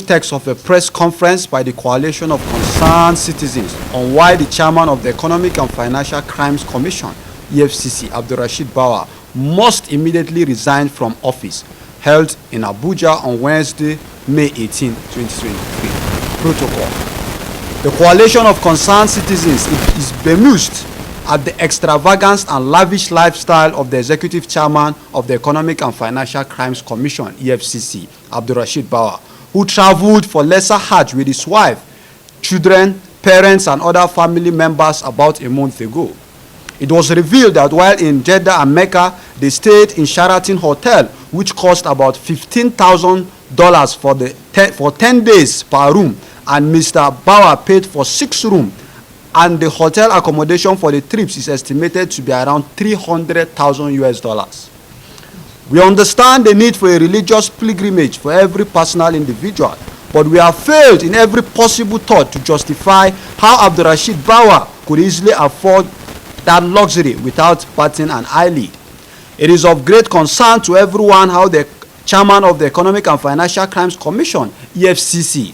context of a press conference by the Coalition of Concerned Citizens on why the chairman of the Economic and Financial Crimes Commission, EFCC, Abdulrasheed Bawa, must immediately resign from office, held in Abuja on Wednesday, May 18, 2023. Protocol. The Coalition of Concerned Citizens is bemused at the extravagance and lavish lifestyle of the executive chairman of the Economic and Financial Crimes Commission, EFCC, Abdulrasheed Bawa, who traveled for lesser Hajj with his wife, children, parents, and other family members about a month ago. It was revealed that while in Jeddah and Mecca, they stayed in Sheraton Hotel, which cost about $15,000 for 10 days per room, and Mr. Bawa paid for 6 rooms, and the hotel accommodation for the trips is estimated to be around $300,000. We understand the need for a religious pilgrimage for every personal individual, but we have failed in every possible thought to justify how Abdulrasheed Bawa could easily afford that luxury without batting an eyelid. It is of great concern to everyone how the chairman of the Economic and Financial Crimes Commission, EFCC,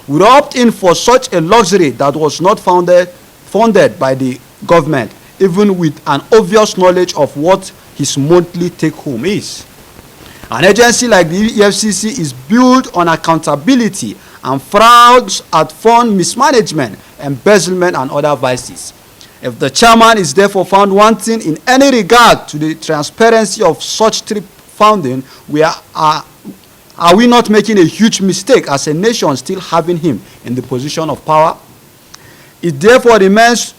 would opt in for such a luxury that was not funded by the government, even with an obvious knowledge of what his monthly take-home is. An agency like the EFCC is built on accountability and frowns at fund mismanagement, embezzlement, and other vices. If the chairman is therefore found wanting in any regard to the transparency of such trip funding, are we not making a huge mistake as a nation still having him in the position of power? It therefore remains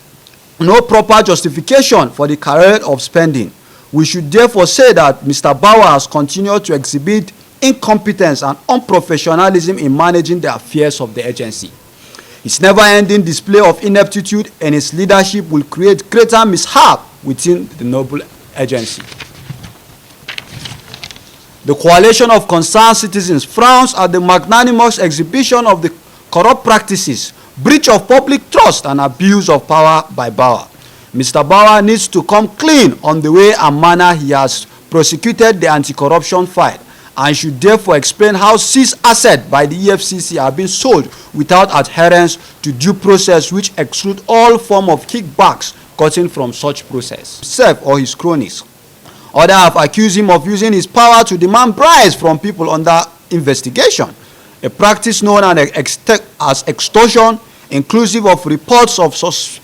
no proper justification for the career of spending. We should therefore say that Mr. Bawa has continued to exhibit incompetence and unprofessionalism in managing the affairs of the agency. His never-ending display of ineptitude and his leadership will create greater mishap within the noble agency. The Coalition of Concerned Citizens frowns at the magnanimous exhibition of the corrupt practices, breach of public trust, and abuse of power by Bawa. Mr. Bawa needs to come clean on the way and manner he has prosecuted the anti-corruption fight, and should therefore explain how seized assets by the EFCC are being sold without adherence to due process, which exclude all form of kickbacks gotten from such process, himself or his cronies. Others have accused him of using his power to demand bribes from people under investigation, a practice known as extortion, inclusive of reports of suspects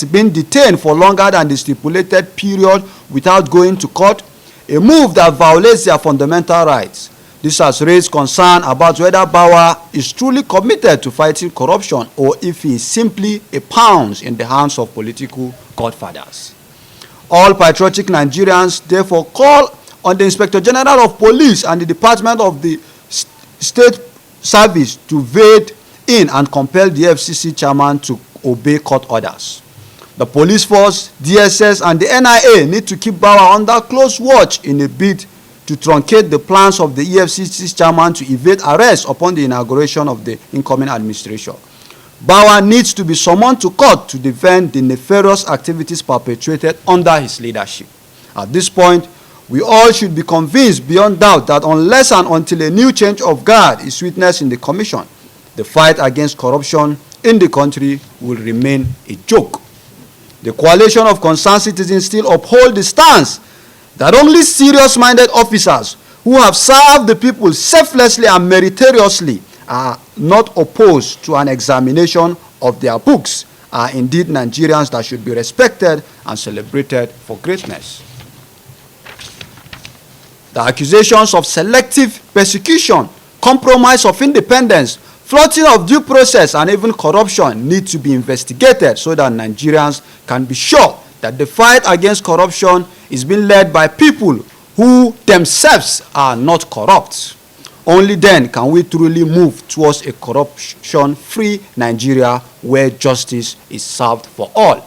being detained for longer than the stipulated period without going to court, a move that violates their fundamental rights. This has raised concern about whether Bawa is truly committed to fighting corruption or if he is simply a pawn in the hands of political godfathers. All patriotic Nigerians therefore call on the Inspector General of Police and the Department of the State Service to wade in and compel the FCC chairman to obey court orders. The police force, DSS, and the NIA need to keep Bawa under close watch in a bid to truncate the plans of the EFCC chairman to evade arrest upon the inauguration of the incoming administration. Bawa needs to be summoned to court to defend the nefarious activities perpetrated under his leadership. At this point, we all should be convinced beyond doubt that unless and until a new change of guard is witnessed in the commission, the fight against corruption in the country will remain a joke. The Coalition of Concerned Citizens still uphold the stance that only serious-minded officers who have served the people selflessly and meritoriously are not opposed to an examination of their books, are indeed Nigerians that should be respected and celebrated for greatness. The accusations of selective persecution, compromise of independence, flouting of due process, and even corruption need to be investigated so that Nigerians can be sure that the fight against corruption is being led by people who themselves are not corrupt. Only then can we truly move towards a corruption-free Nigeria where justice is served for all.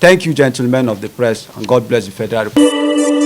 Thank you, gentlemen of the press, and God bless the Federal Republic.